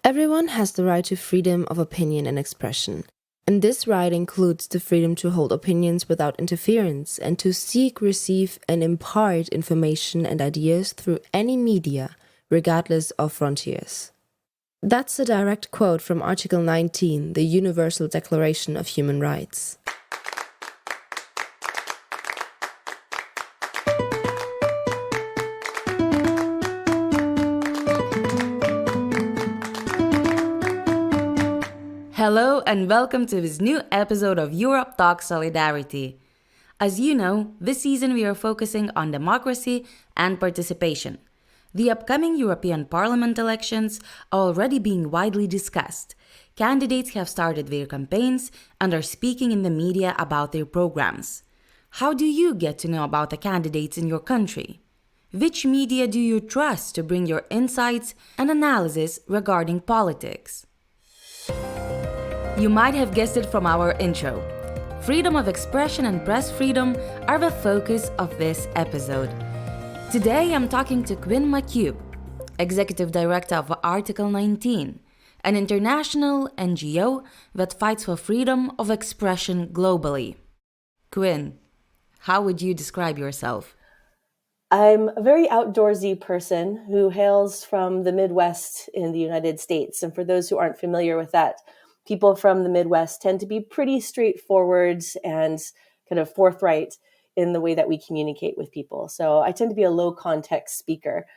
Everyone has the right to freedom of opinion and expression. And this right includes the freedom to hold opinions without interference and to seek, receive, and impart information and ideas through any media, regardless of frontiers. That's a direct quote from Article 19, the Universal Declaration of Human Rights. Hello and welcome to this new episode of Europe Talks Solidarity. As you know, this season we are focusing on democracy and participation. The upcoming European Parliament elections are already being widely discussed. Candidates have started their campaigns and are speaking in the media about their programs. How do you get to know about the candidates in your country? Which media do you trust to bring your insights and analysis regarding politics? You might have guessed it from our intro. Freedom of expression and press freedom are the focus of this episode. Today I'm talking to Quinn McKew, Executive Director of Article 19, an international NGO that fights for freedom of expression globally. Quinn, how would you describe yourself? I'm a very outdoorsy person who hails from the Midwest in the United States. And for those who aren't familiar with that, people from the Midwest tend to be pretty straightforward and kind of forthright in the way that we communicate with people. So I tend to be a low context speaker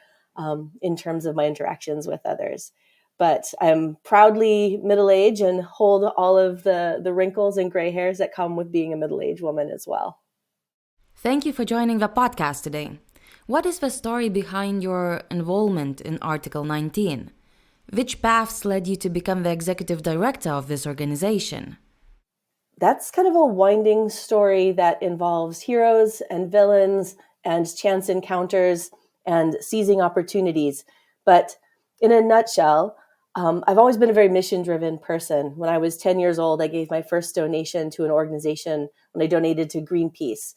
in terms of my interactions with others. But I'm proudly middle-aged and hold all of the wrinkles and gray hairs that come with being a middle-aged woman as well. Thank you for joining the podcast today. What is the story behind your involvement in Article 19? Which paths led you to become the executive director of this organization? That's kind of a winding story that involves heroes and villains and chance encounters and seizing opportunities. But in a nutshell, I've always been a very mission-driven person. When I was 10 years old, I gave my first donation to an organization when I donated to Greenpeace.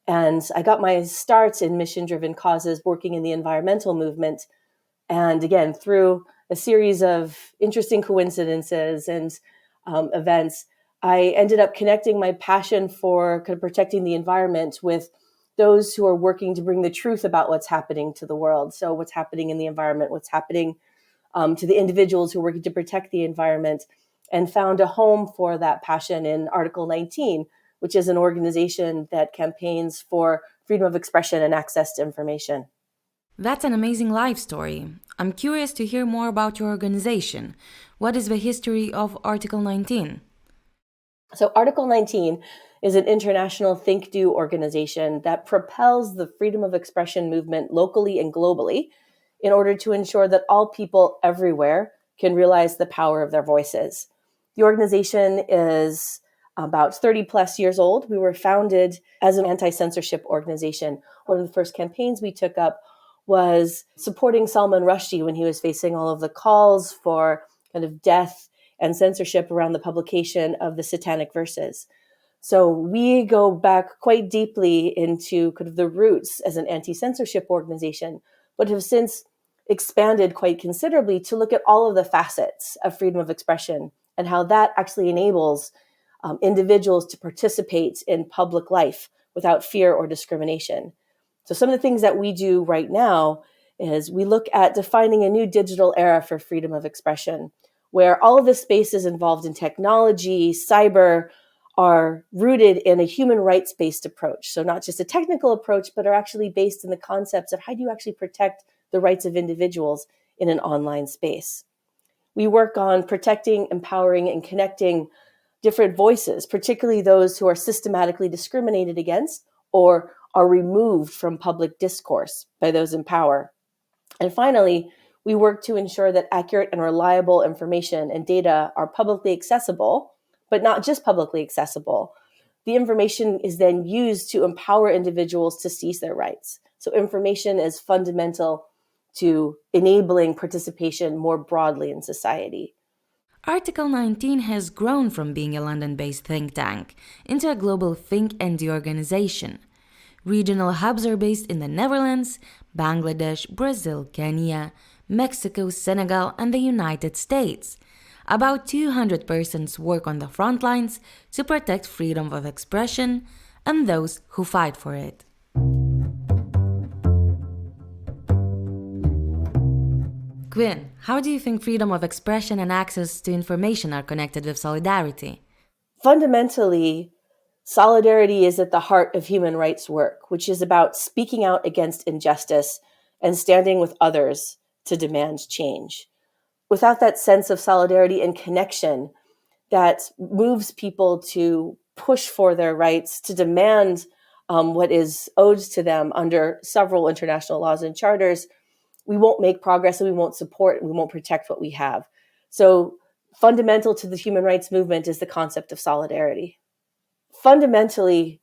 And I got my start in mission-driven causes working in the environmental movement. And again, through a series of interesting coincidences and events, I ended up connecting my passion for kind of protecting the environment with those who are working to bring the truth about what's happening to the world. So what's happening in the environment, what's happening to the individuals who are working to protect the environment, and found a home for that passion in Article 19, which is an organization that campaigns for freedom of expression and access to information. That's an amazing life story. I'm curious to hear more about your organization. What is the history of Article 19? So Article 19 is an international think-do organization that propels the freedom of expression movement locally and globally in order to ensure that all people everywhere can realize the power of their voices. The organization is about 30 plus years old. We were founded as an anti-censorship organization. One of the first campaigns we took up was supporting Salman Rushdie when he was facing all of the calls for kind of death and censorship around the publication of the Satanic Verses. So we go back quite deeply into kind of the roots as an anti-censorship organization, but have since expanded quite considerably to look at all of the facets of freedom of expression and how that actually enables individuals to participate in public life without fear or discrimination. So some of the things that we do right now is we look at defining a new digital era for freedom of expression, where all of the spaces involved in technology, cyber, are rooted in a human rights-based approach. So not just a technical approach, but are actually based in the concepts of how do you actually protect the rights of individuals in an online space. We work on protecting, empowering, and connecting different voices, particularly those who are systematically discriminated against or are removed from public discourse by those in power. And finally, we work to ensure that accurate and reliable information and data are publicly accessible, but not just publicly accessible. The information is then used to empower individuals to seize their rights. So information is fundamental to enabling participation more broadly in society. Article 19 has grown from being a London-based think tank into a global think and organization. Regional hubs are based in the Netherlands, Bangladesh, Brazil, Kenya, Mexico, Senegal, and the United States. About 200 persons work on the front lines to protect freedom of expression and those who fight for it. Quinn, how do you think freedom of expression and access to information are connected with solidarity? Fundamentally, solidarity is at the heart of human rights work, which is about speaking out against injustice and standing with others to demand change. Without that sense of solidarity and connection that moves people to push for their rights, to demand what is owed to them under several international laws and charters, we won't make progress and we won't support and we won't protect what we have. So fundamental to the human rights movement is the concept of solidarity. Fundamentally,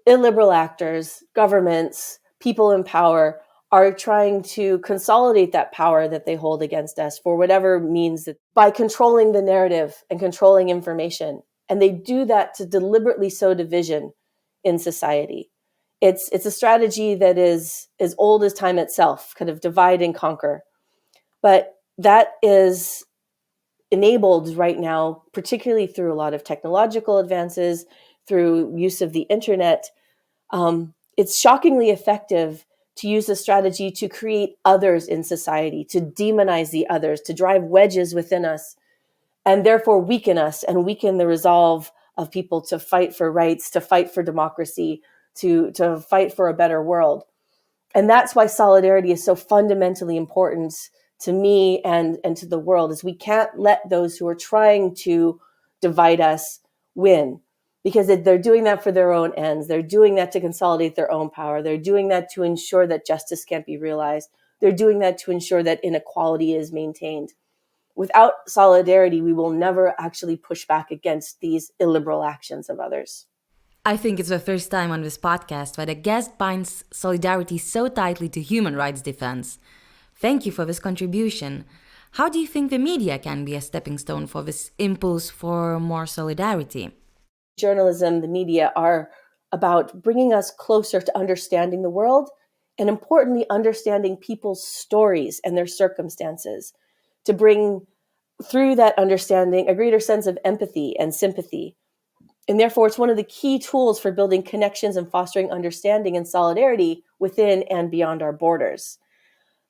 illiberal actors, governments, people in power are trying to consolidate that power that they hold against us for whatever means, that by controlling the narrative and controlling information. And they do that to deliberately sow division in society. It's a strategy that is as old as time itself, kind of divide and conquer. But that is enabled right now, particularly through a lot of technological advances, through use of the internet. It's shockingly effective to use a strategy to create others in society, to demonize the others, to drive wedges within us, and therefore weaken us and weaken the resolve of people to fight for rights, to fight for democracy, to fight for a better world. And that's why solidarity is so fundamentally important to me and to the world, is we can't let those who are trying to divide us win, because they're doing that for their own ends. They're doing that to consolidate their own power. They're doing that to ensure that justice can't be realized. They're doing that to ensure that inequality is maintained. Without solidarity, we will never actually push back against these illiberal actions of others. I think it's the first time on this podcast that a guest binds solidarity so tightly to human rights defense. Thank you for this contribution. How do you think the media can be a stepping stone for this impulse for more solidarity? Journalism, the media are about bringing us closer to understanding the world and, importantly, understanding people's stories and their circumstances, to bring through that understanding a greater sense of empathy and sympathy. And therefore, it's one of the key tools for building connections and fostering understanding and solidarity within and beyond our borders.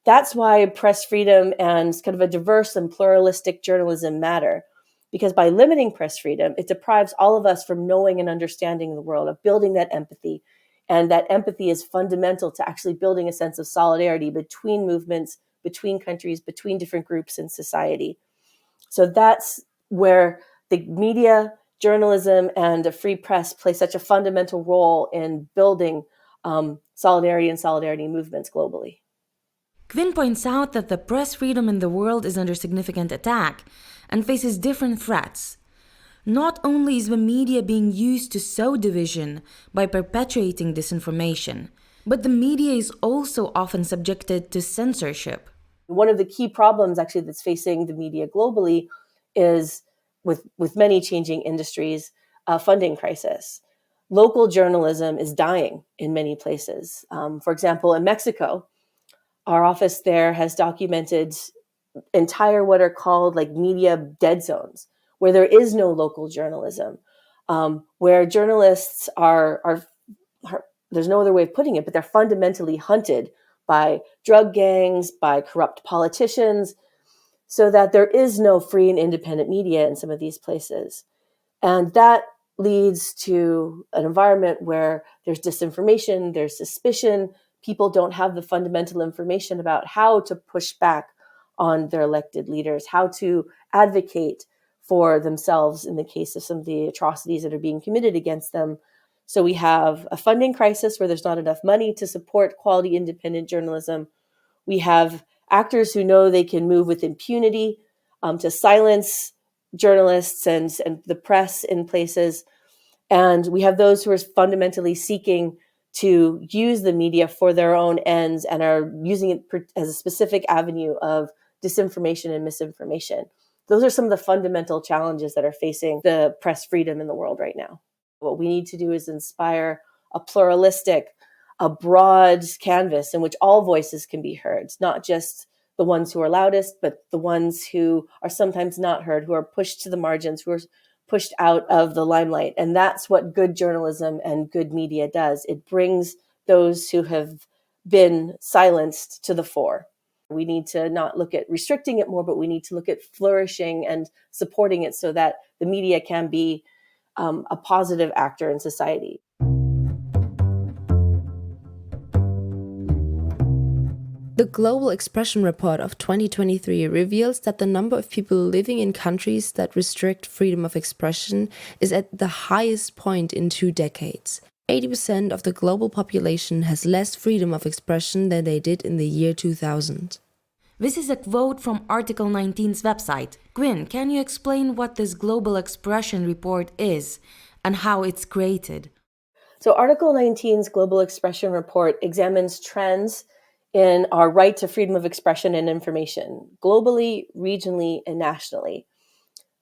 That's why press freedom and kind of a diverse and pluralistic journalism matter, because by limiting press freedom, it deprives all of us from knowing and understanding the world, of building that empathy. And that empathy is fundamental to actually building a sense of solidarity between movements, between countries, between different groups in society. So that's where the media, journalism, and a free press play such a fundamental role in building solidarity and solidarity movements globally. Quinn points out that the press freedom in the world is under significant attack and faces different threats. Not only is the media being used to sow division by perpetuating disinformation, but the media is also often subjected to censorship. One of the key problems actually that's facing the media globally is, with many changing industries, a funding crisis. Local journalism is dying in many places. For example, in Mexico, our office there has documented entire what are called like media dead zones, where there is no local journalism, where journalists are there's no other way of putting it, but they're fundamentally hunted by drug gangs, by corrupt politicians, so that there is no free and independent media in some of these places. And that leads to an environment where there's disinformation, there's suspicion, people don't have the fundamental information about how to push back on their elected leaders, how to advocate for themselves in the case of some of the atrocities that are being committed against them. So we have a funding crisis where there's not enough money to support quality independent journalism. We have actors who know they can move with impunity to silence journalists and the press in places. And we have those who are fundamentally seeking to use the media for their own ends and are using it as a specific avenue of disinformation and misinformation. Those are some of the fundamental challenges that are facing the press freedom in the world right now. What we need to do is inspire a pluralistic, a broad canvas in which all voices can be heard, not just the ones who are loudest, but the ones who are sometimes not heard, who are pushed to the margins, who are pushed out of the limelight. And that's what good journalism and good media does. It brings those who have been silenced to the fore. We need to not look at restricting it more, but we need to look at flourishing and supporting it so that the media can be a positive actor in society. The Global Expression Report of 2023 reveals that the number of people living in countries that restrict freedom of expression is at the highest point in 2 decades. 80% of the global population has less freedom of expression than they did in the year 2000. This is a quote from Article 19's website. Quinn, can you explain what this Global Expression Report is and how it's created? So Article 19's Global Expression Report examines trends in our right to freedom of expression and information, globally, regionally, and nationally.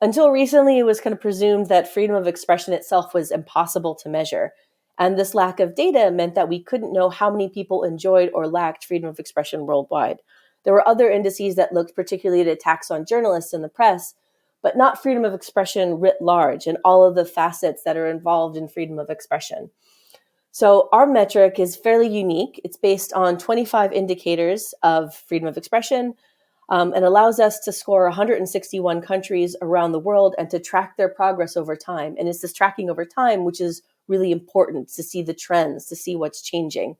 Until recently, it was kind of presumed that freedom of expression itself was impossible to measure. And this lack of data meant that we couldn't know how many people enjoyed or lacked freedom of expression worldwide. There were other indices that looked particularly at attacks on journalists and the press, but not freedom of expression writ large and all of the facets that are involved in freedom of expression. So our metric is fairly unique. It's based on 25 indicators of freedom of expression and allows us to score 161 countries around the world and to track their progress over time. And it's this tracking over time, which is really important to see the trends, to see what's changing.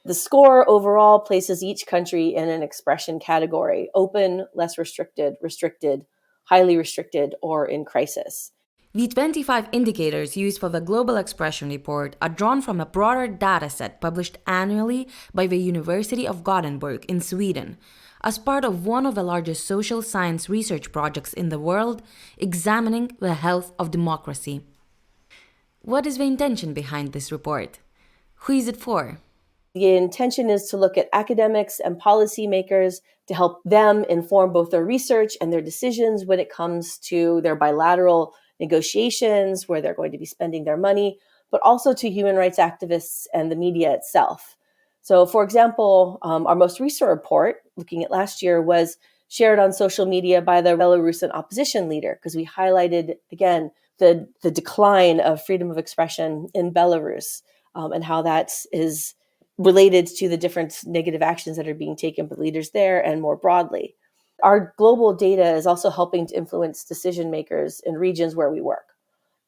The score overall places each country in an expression category: open, less restricted, restricted, highly restricted, or in crisis. The 25 indicators used for the Global Expression Report are drawn from a broader dataset published annually by the University of Gothenburg in Sweden, as part of one of the largest social science research projects in the world, examining the health of democracy. What is the intention behind this report? Who is it for? The intention is to look at academics and policymakers to help them inform both their research and their decisions when it comes to their bilateral negotiations, where they're going to be spending their money, but also to human rights activists and the media itself. So, for example, our most recent report, looking at last year, was shared on social media by the Belarusian opposition leader, because we highlighted, again, the decline of freedom of expression in Belarus and how that is related to the different negative actions that are being taken by leaders there and more broadly. Our global data is also helping to influence decision makers in regions where we work,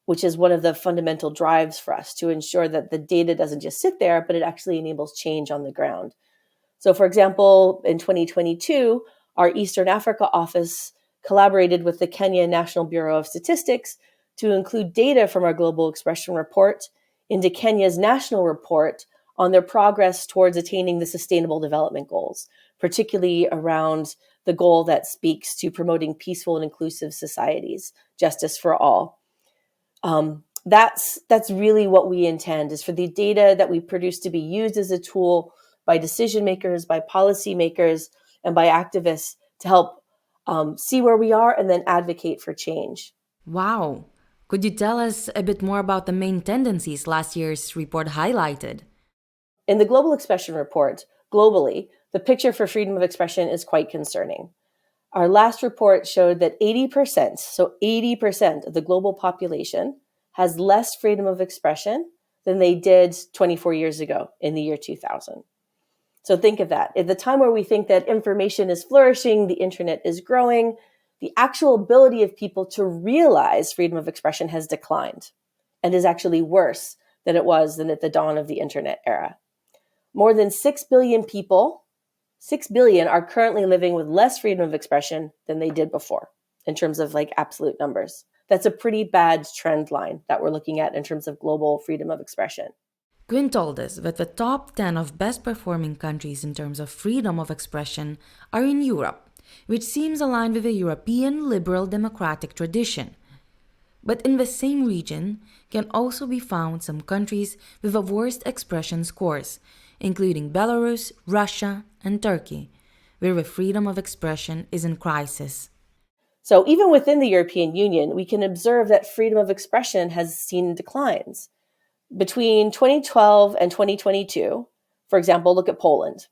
which is one of the fundamental drives for us to ensure that the data doesn't just sit there, but it actually enables change on the ground. So, for example, in 2022, our Eastern Africa office collaborated with the Kenya National Bureau of Statistics to include data from our Global Expression Report into Kenya's national report on their progress towards attaining the Sustainable Development Goals, particularly around the goal that speaks to promoting peaceful and inclusive societies, justice for all. That's really what we intend, is for the data that we produce to be used as a tool by decision makers, by policymakers, and by activists to help see where we are and then advocate for change. Wow. Could you tell us a bit more about the main tendencies last year's report highlighted? In the Global Expression Report, globally, the picture for freedom of expression is quite concerning. Our last report showed that 80%, so 80% of the global population has less freedom of expression than they did 24 years ago in the year 2000. So think of that. At the time where we think that information is flourishing, the internet is growing, the actual ability of people to realize freedom of expression has declined and is actually worse than it was at the dawn of the internet era. More than 6 billion people, 6 billion, are currently living with less freedom of expression than they did before in terms of absolute numbers. That's a pretty bad trend line that we're looking at in terms of global freedom of expression. Quinn told us that the top 10 of best performing countries in terms of freedom of expression are in Europe, which seems aligned with the European liberal democratic tradition. But in the same region can also be found some countries with the worst expression scores, including Belarus, Russia, and Turkey, where the freedom of expression is in crisis. So even within the European Union, we can observe that freedom of expression has seen declines. Between 2012 and 2022, for example, look at Poland.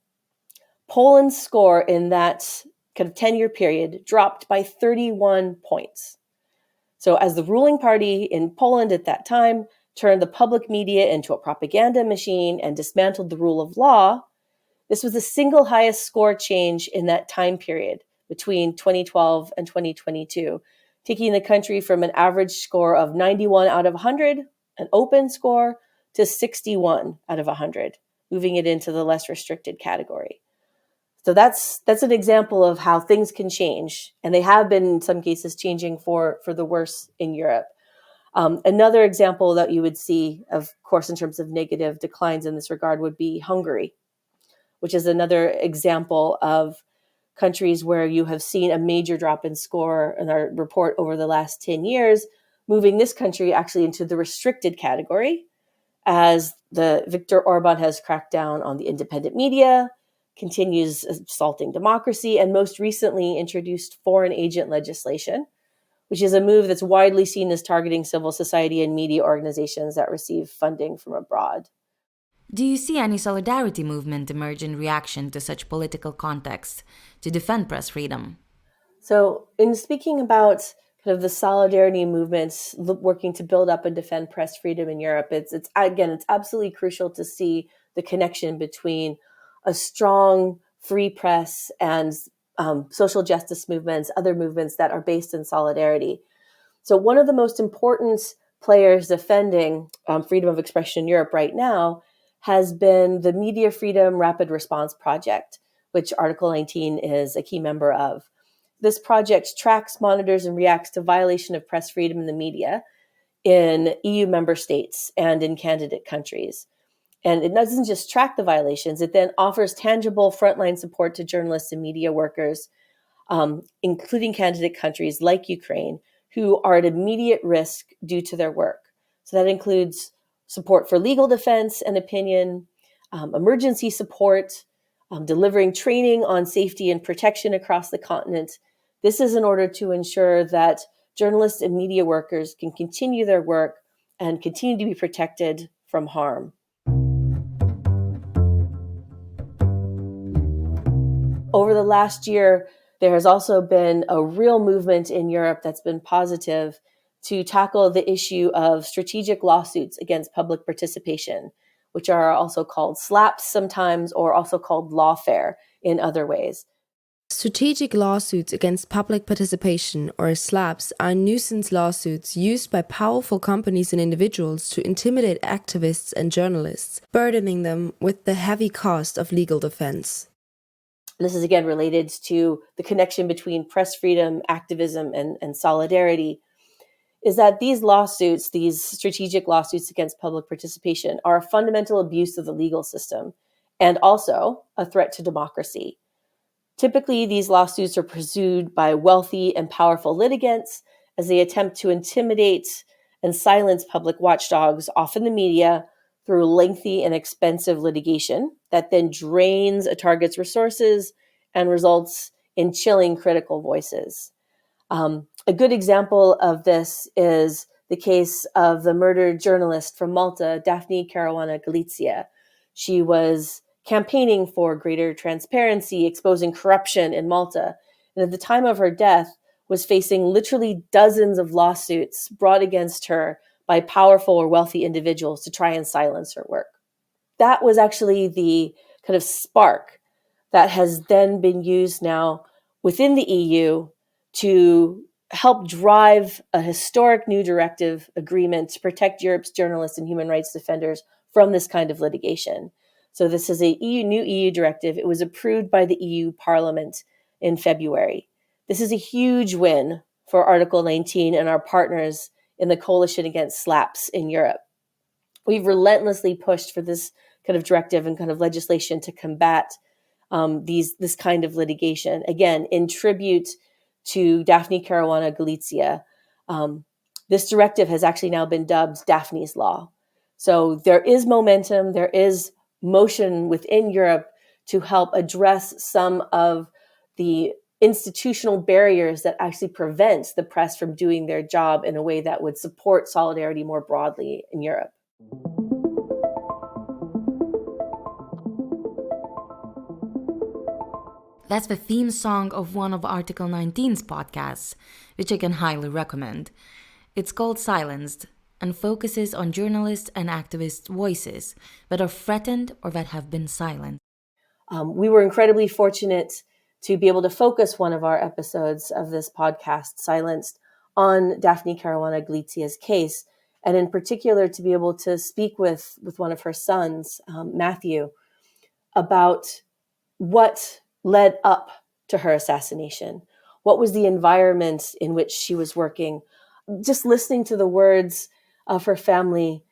Poland's score in that kind of 10-year period dropped by 31 points. So as the ruling party in Poland at that time turned the public media into a propaganda machine and dismantled the rule of law, this was the single highest score change in that time period between 2012 and 2022, taking the country from an average score of 91 out of 100, an open score, to 61 out of 100, moving it into the less restricted category. So that's an example of how things can change, and they have been in some cases changing for the worse in Europe. Another example that you would see, of course, in terms of negative declines in this regard would be Hungary, which is another example of countries where you have seen a major drop in score in our report over the last 10 years, moving this country actually into the restricted category as the Viktor Orban has cracked down on the independent media, continues assaulting democracy, and most recently introduced foreign agent legislation, which is a move that's widely seen as targeting civil society and media organizations that receive funding from abroad. Do you see any solidarity movement emerge in reaction to such political contexts to defend press freedom? So in speaking about kind of the solidarity movements working to build up and defend press freedom in Europe, it's absolutely crucial to see the connection between a strong free press and social justice movements, other movements that are based in solidarity. So one of the most important players defending freedom of expression in Europe right now has been the Media Freedom Rapid Response Project, which Article 19 is a key member of. This project tracks, monitors, and reacts to violation of press freedom in the media in EU member states and in candidate countries. And it doesn't just track the violations, it then offers tangible frontline support to journalists and media workers, including candidate countries like Ukraine, who are at immediate risk due to their work. So that includes support for legal defense and opinion, emergency support, delivering training on safety and protection across the continent. This is in order to ensure that journalists and media workers can continue their work and continue to be protected from harm. Over the last year, there has also been a real movement in Europe that's been positive to tackle the issue of strategic lawsuits against public participation, which are also called SLAPs sometimes, or also called lawfare in other ways. Strategic lawsuits against public participation, or SLAPs, are nuisance lawsuits used by powerful companies and individuals to intimidate activists and journalists, burdening them with the heavy cost of legal defense. This is again related to the connection between press freedom, activism, and solidarity, is that these lawsuits, these strategic lawsuits against public participation, are a fundamental abuse of the legal system and also a threat to democracy. Typically, these lawsuits are pursued by wealthy and powerful litigants as they attempt to intimidate and silence public watchdogs, often the media, through lengthy and expensive litigation that then drains a target's resources and results in chilling critical voices. A good example of this is the case of the murdered journalist from Malta, Daphne Caruana Galizia. She was campaigning for greater transparency, exposing corruption in Malta, and at the time of her death was facing literally dozens of lawsuits brought against her by powerful or wealthy individuals to try and silence her work. That was actually the kind of spark that has then been used now within the EU to help drive a historic new directive agreement to protect Europe's journalists and human rights defenders from this kind of litigation. So this is a new EU directive. It was approved by the EU Parliament in February. This is a huge win for Article 19 and our partners in the coalition against SLAPs in Europe. We've relentlessly pushed for this kind of directive and kind of legislation to combat this kind of litigation. Again, in tribute to Daphne Caruana Galizia, this directive has actually now been dubbed Daphne's Law. So there is momentum, there is motion within Europe to help address some of the institutional barriers that actually prevent the press from doing their job in a way that would support solidarity more broadly in Europe. That's the theme song of one of Article 19's podcasts, which I can highly recommend. It's called Silenced and focuses on journalists and activists' voices that are threatened or that have been silenced. We were incredibly fortunate to be able to focus one of our episodes of this podcast, Silenced, on Daphne Caruana Galicia's case, and in particular to be able to speak with one of her sons, Matthew, about what led up to her assassination. What was the environment in which she was working? Just listening to the words of her family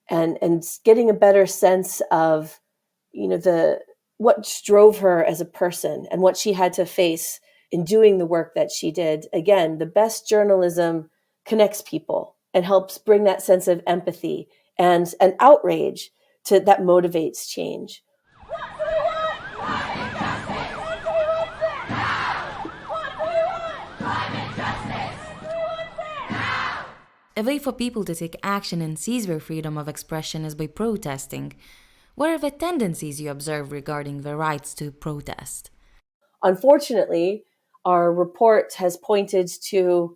and getting a better sense of, what drove her as a person and what she had to face in doing the work that she did. Again, the best journalism connects people and helps bring that sense of empathy and an outrage that motivates change. A way for people to take action and seize their freedom of expression is by protesting. What are the tendencies you observe regarding the rights to protest? Unfortunately, our report has pointed to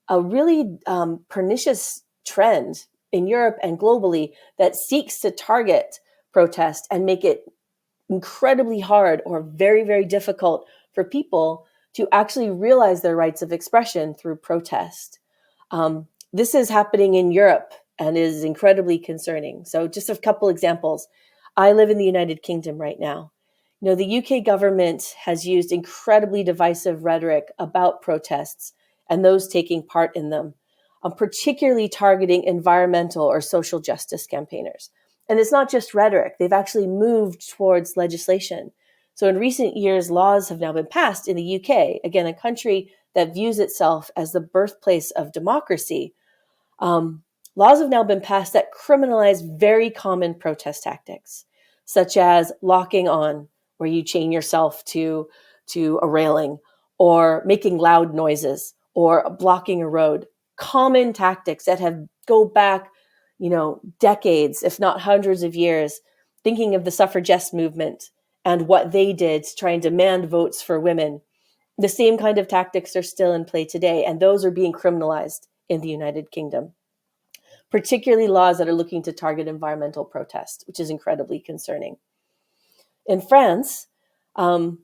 a really pernicious trend in Europe and globally that seeks to target protest and make it incredibly hard or very, very difficult for people to actually realize their rights of expression through protest. This is happening in Europe and is incredibly concerning. So just a couple examples. I live in the United Kingdom right now. The UK government has used incredibly divisive rhetoric about protests and those taking part in them, particularly targeting environmental or social justice campaigners. And it's not just rhetoric. They've actually moved towards legislation. So in recent years, laws have now been passed in the UK, again, a country that views itself as the birthplace of democracy. Laws have now been passed that criminalize very common protest tactics, such as locking on, where you chain yourself to a railing, or making loud noises, or blocking a road. Common tactics that go back, decades, if not hundreds of years, thinking of the suffragette movement and what they did to try and demand votes for women. The same kind of tactics are still in play today, and those are being criminalized in the United Kingdom, particularly laws that are looking to target environmental protest, which is incredibly concerning. In France, the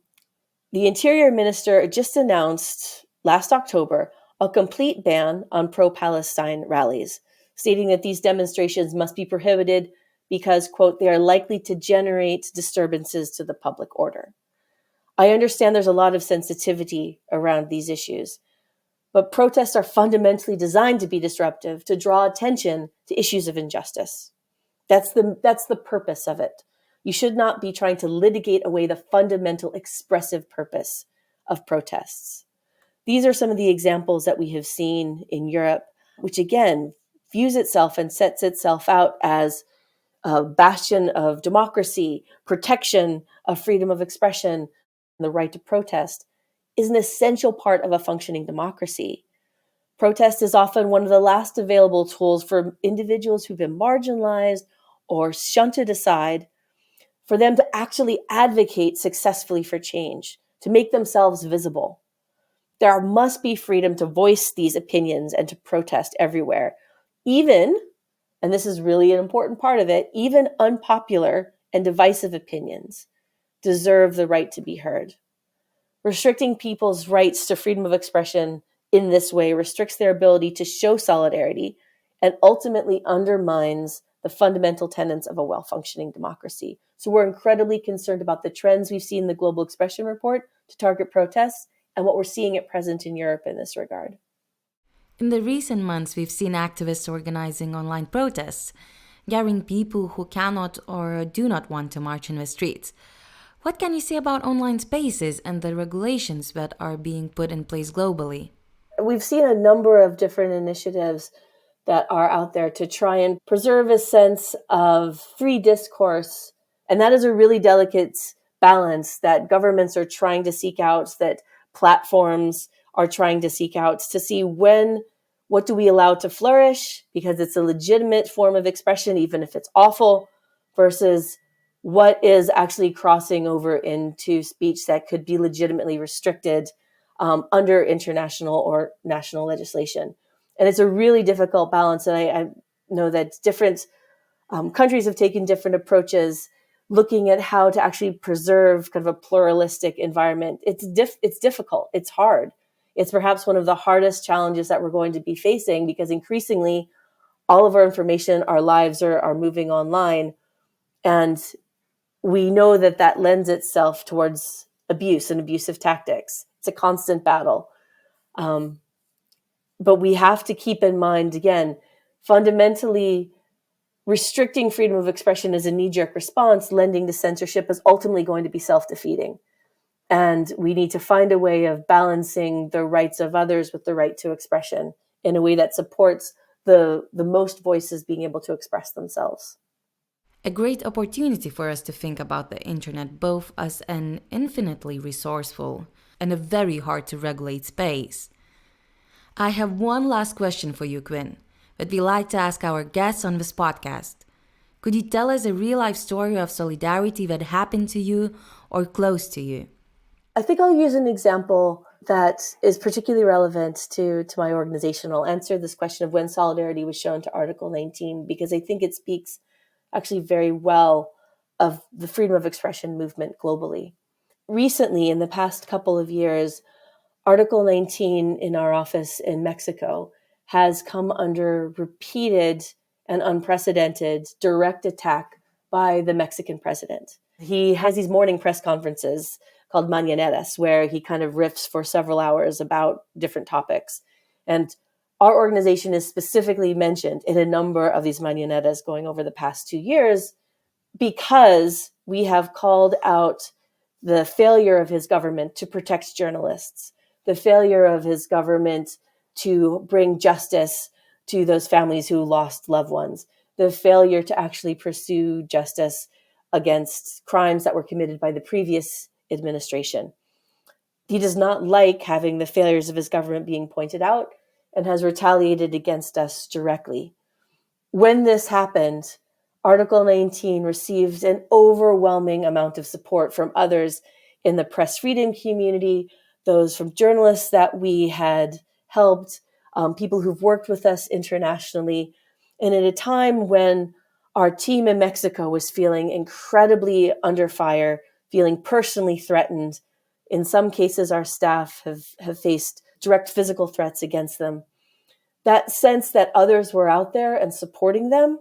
Interior Minister just announced last October a complete ban on pro-Palestine rallies, stating that these demonstrations must be prohibited because, quote, they are likely to generate disturbances to the public order. I understand there's a lot of sensitivity around these issues, but protests are fundamentally designed to be disruptive, to draw attention to issues of injustice. That's the purpose of it. You should not be trying to litigate away the fundamental expressive purpose of protests. These are some of the examples that we have seen in Europe, which again views itself and sets itself out as a bastion of democracy, protection of freedom of expression, and the right to protest is an essential part of a functioning democracy. Protest is often one of the last available tools for individuals who've been marginalized or shunted aside, for them to actually advocate successfully for change, to make themselves visible. There must be freedom to voice these opinions and to protest everywhere. Even, and this is really an important part of it, even unpopular and divisive opinions deserve the right to be heard. Restricting people's rights to freedom of expression in this way restricts their ability to show solidarity and ultimately undermines the fundamental tenets of a well-functioning democracy. So we're incredibly concerned about the trends we've seen in the Global Expression Report to target protests and what we're seeing at present in Europe in this regard. In the recent months, we've seen activists organizing online protests, gathering people who cannot or do not want to march in the streets. What can you say about online spaces and the regulations that are being put in place globally? We've seen a number of different initiatives that are out there to try and preserve a sense of free discourse. And that is a really delicate balance that governments are trying to seek out, that platforms are trying to seek out, to see what do we allow to flourish because it's a legitimate form of expression, even if it's awful, versus what is actually crossing over into speech that could be legitimately restricted under international or national legislation. And it's a really difficult balance. And I know that different countries have taken different approaches looking at how to actually preserve kind of a pluralistic environment. It's difficult. It's hard. It's perhaps one of the hardest challenges that we're going to be facing, because increasingly all of our information, our lives are moving online. And we know that lends itself towards abuse and abusive tactics. It's a constant battle. But we have to keep in mind, again, fundamentally, restricting freedom of expression as a knee-jerk response, lending to censorship, is ultimately going to be self-defeating. And we need to find a way of balancing the rights of others with the right to expression in a way that supports the most voices being able to express themselves. A great opportunity for us to think about the internet both as an infinitely resourceful and a very hard to regulate space. I have one last question for you, Quinn, that we like to ask our guests on this podcast. Could you tell us a real-life story of solidarity that happened to you or close to you? I think I'll use an example that is particularly relevant to my organization. I'll answer this question of when solidarity was shown to Article 19, because I think it speaks actually very well of the freedom of expression movement globally. Recently, in the past couple of years, Article 19 in our office in Mexico has come under repeated and unprecedented direct attack by the Mexican president. He has these morning press conferences called mañaneras, where he kind of riffs for several hours about different topics. And our organization is specifically mentioned in a number of these mañaneras going over the past 2 years, because we have called out the failure of his government to protect journalists, the failure of his government to bring justice to those families who lost loved ones, the failure to actually pursue justice against crimes that were committed by the previous administration. He does not like having the failures of his government being pointed out, and has retaliated against us directly. When this happened, Article 19 received an overwhelming amount of support from others in the press freedom community, those from journalists that we had helped, people who've worked with us internationally. And at a time when our team in Mexico was feeling incredibly under fire, feeling personally threatened, in some cases our staff have faced direct physical threats against them. That sense that others were out there and supporting them,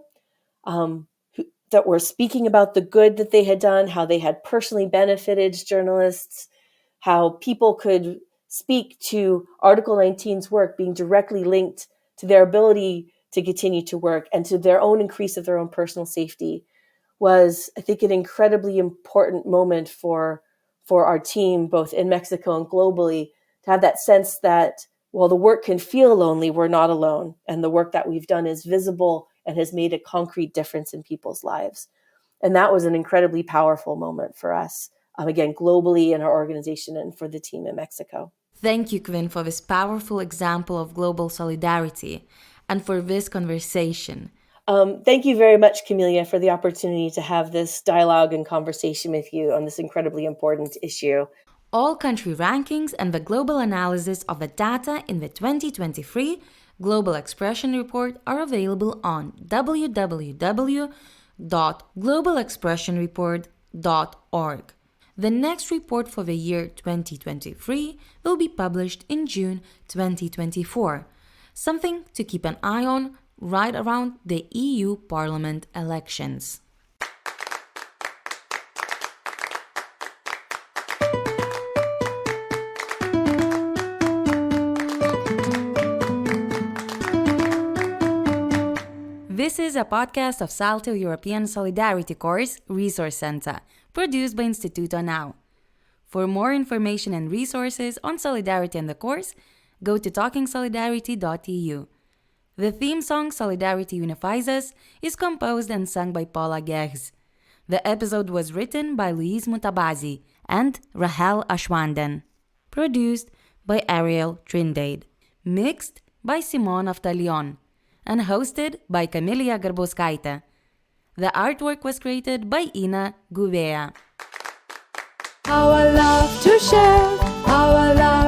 that were speaking about the good that they had done, how they had personally benefited journalists, how people could speak to Article 19's work being directly linked to their ability to continue to work and to their own increase of their own personal safety, was, I think, an incredibly important moment for our team, both in Mexico and globally, to have that sense that while the work can feel lonely, we're not alone. And the work that we've done is visible and has made a concrete difference in people's lives. And that was an incredibly powerful moment for us, again, globally in our organization and for the team in Mexico. Thank you, Quinn, for this powerful example of global solidarity and for this conversation. Thank you very much, Kamilija, for the opportunity to have this dialogue and conversation with you on this incredibly important issue. All country rankings and the global analysis of the data in the 2023 Global Expression Report are available on www.globalexpressionreport.org. The next report for the year 2023 will be published in June 2024, something to keep an eye on right around the EU Parliament elections. This is a podcast of SALTO European Solidarity Course Resource Center, produced by Instituto NOW. For more information and resources on solidarity and the course, go to talkingsolidarity.eu. The theme song Solidarity Unifies Us is composed and sung by Paula Gehrs. The episode was written by Luis Mutabazi and Rahel Ashwanden. Produced by Ariel Trindade. Mixed by Simon Aftalión. And hosted by Kamilija Garbauskaite. The artwork was created by Ina Gouveia. How I love to share, how I love